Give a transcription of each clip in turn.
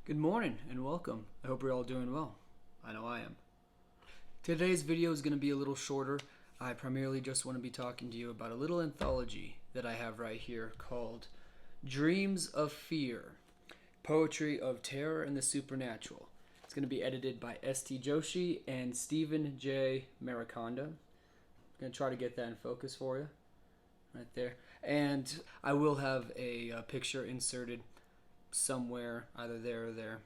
Good morning and welcome. I hope you're all doing well. I know I am. Today's video is going to be a little shorter. I primarily just want to be talking to you about a little anthology that I have right here called Dreams of Fear, Poetry of Terror and the Supernatural. It's going to be edited by S.T. Joshi and Stephen J. Mariconda. I'm going to try to get that in focus for you right there. And I will have a picture inserted somewhere, either there or there.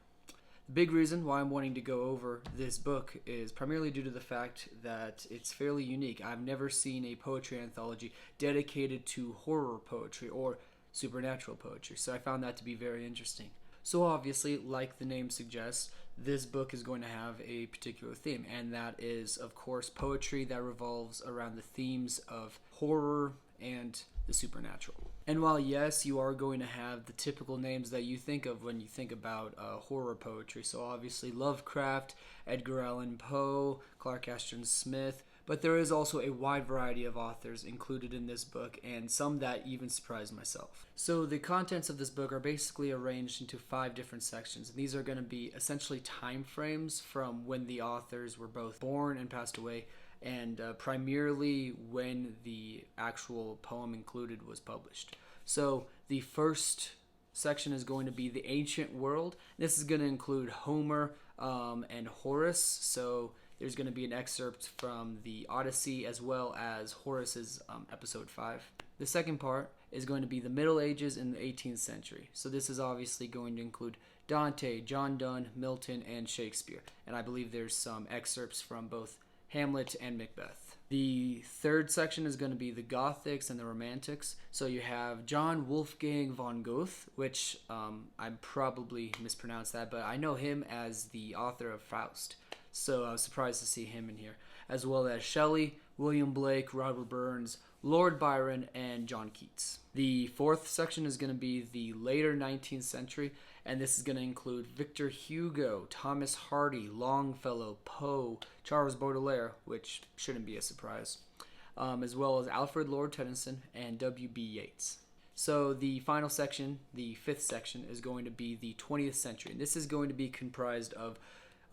The big reason why I'm wanting to go over this book is primarily due to the fact that it's fairly unique. I've never seen a poetry anthology dedicated to horror poetry or supernatural poetry, so I found that to be very interesting. So obviously, like the name suggests, this book is going to have a particular theme, and that is, of course, poetry that revolves around the themes of horror and the supernatural. And while yes, you are going to have the typical names that you think of when you think about horror poetry, so obviously Lovecraft, Edgar Allan Poe, Clark Ashton Smith, but there is also a wide variety of authors included in this book, and some that even surprised myself. So the contents of this book are basically arranged into 5 different sections, and these are going to be essentially time frames from when the authors were both born and passed away, and primarily when the actual poem included was published. So the first section is going to be the ancient world. This is going to include Homer and Horace. So there's going to be an excerpt from the Odyssey as well as Horace's episode 5. The second part is going to be the Middle Ages in the 18th century. So this is obviously going to include Dante, John Donne, Milton, and Shakespeare. And I believe there's some excerpts from both Hamlet and Macbeth. The third section is going to be the Gothics and the Romantics. So you have John Wolfgang von Goethe, which I probably mispronounced that, but I know him as the author of Faust. So I was surprised to see him in here. As well as Shelley, William Blake, Robert Burns, Lord Byron, and John Keats. The fourth section is going to be the later 19th century, and this is going to include Victor Hugo, Thomas Hardy, Longfellow, Poe, Charles Baudelaire, which shouldn't be a surprise, as well as Alfred Lord Tennyson and W.B. Yeats. So the final section, the fifth section, is going to be the 20th century, and this is going to be comprised of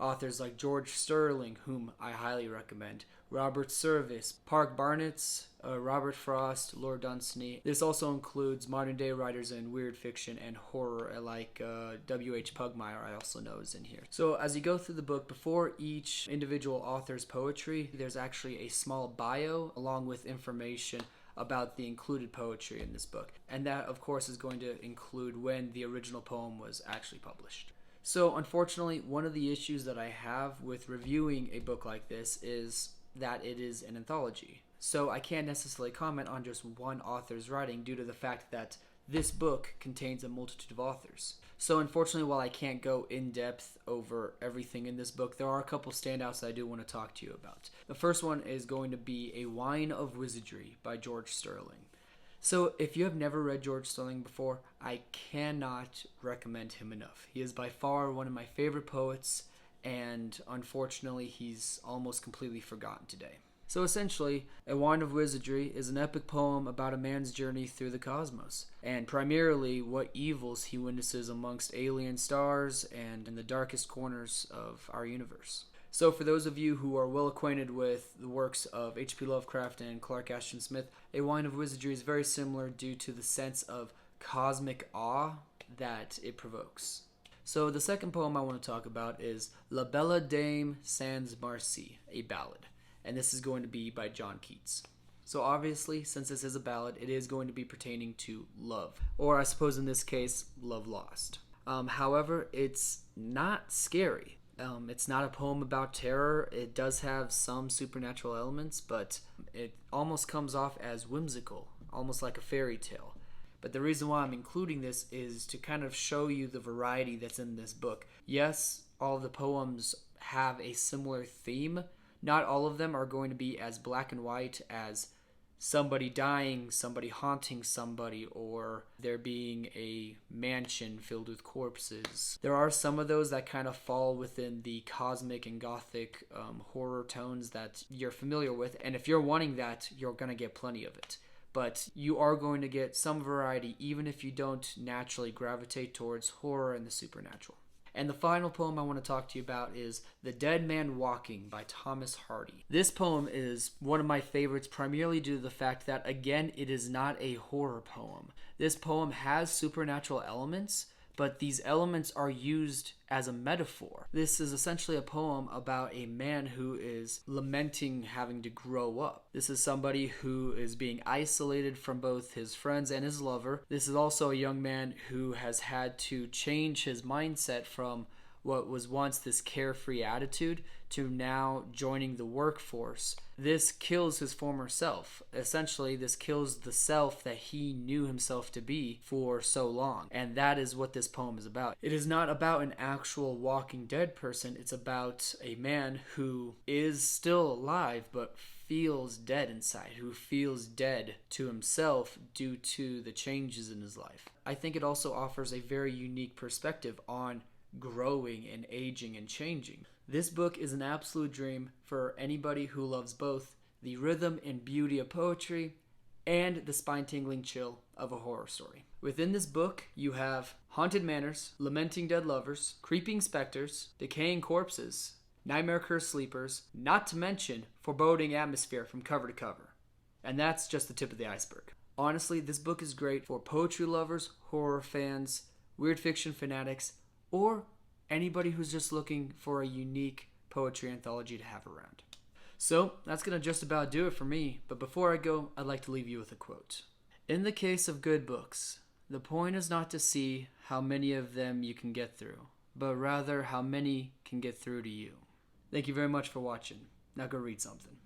authors like George Sterling, whom I highly recommend, Robert Service, Park Barnett, Robert Frost, Lord Dunsany. This also includes modern-day writers in weird fiction and horror like W.H. Pugmire, I also know is in here. So as you go through the book, before each individual author's poetry, there's actually a small bio along with information about the included poetry in this book. And that, of course, is going to include when the original poem was actually published. So unfortunately, one of the issues that I have with reviewing a book like this is that it is an anthology. So I can't necessarily comment on just one author's writing due to the fact that this book contains a multitude of authors. So unfortunately, while I can't go in depth over everything in this book, there are a couple standouts that I do want to talk to you about. The first one is going to be A Wine of Wizardry by George Sterling. So if you have never read George Sterling before, I cannot recommend him enough. He is by far one of my favorite poets, and unfortunately he's almost completely forgotten today. So essentially, A Wine of Wizardry is an epic poem about a man's journey through the cosmos, and primarily what evils he witnesses amongst alien stars and in the darkest corners of our universe. So for those of you who are well acquainted with the works of H.P. Lovecraft and Clark Ashton Smith, A Wine of Wizardry is very similar due to the sense of cosmic awe that it provokes. So the second poem I want to talk about is La Belle Dame sans Merci, a ballad. And this is going to be by John Keats. So obviously, since this is a ballad, it is going to be pertaining to love. Or I suppose in this case, love lost. However, it's not scary. It's not a poem about terror. It does have some supernatural elements, but it almost comes off as whimsical, almost like a fairy tale. But the reason why I'm including this is to kind of show you the variety that's in this book. Yes, all of the poems have a similar theme. Not all of them are going to be as black and white as somebody dying, somebody haunting somebody, or there being a mansion filled with corpses. There are some of those that kind of fall within the cosmic and gothic horror tones that you're familiar with, and if you're wanting that, you're going to get plenty of it. But you are going to get some variety even if you don't naturally gravitate towards horror and the supernatural. And the final poem I want to talk to you about is The Dead Man Walking by Thomas Hardy. This poem is one of my favorites primarily due to the fact that, again, it is not a horror poem. This poem has supernatural elements, but these elements are used as a metaphor. This is essentially a poem about a man who is lamenting having to grow up. This is somebody who is being isolated from both his friends and his lover. This is also a young man who has had to change his mindset from what was once this carefree attitude to now joining the workforce. This kills his former self. Essentially, this kills the self that he knew himself to be for so long. And that is what this poem is about. It is not about an actual walking dead person. It's about a man who is still alive but feels dead inside, who feels dead to himself due to the changes in his life. I think it also offers a very unique perspective on growing and aging and changing. This book is an absolute dream for anybody who loves both the rhythm and beauty of poetry and the spine-tingling chill of a horror story. Within this book, you have haunted manors, lamenting dead lovers, creeping specters, decaying corpses, nightmare-cursed sleepers, not to mention foreboding atmosphere from cover to cover. And that's just the tip of the iceberg. Honestly, this book is great for poetry lovers, horror fans, weird fiction fanatics, or anybody who's just looking for a unique poetry anthology to have around. So that's going to just about do it for me, but before I go, I'd like to leave you with a quote. In the case of good books, the point is not to see how many of them you can get through, but rather how many can get through to you. Thank you very much for watching. Now go read something.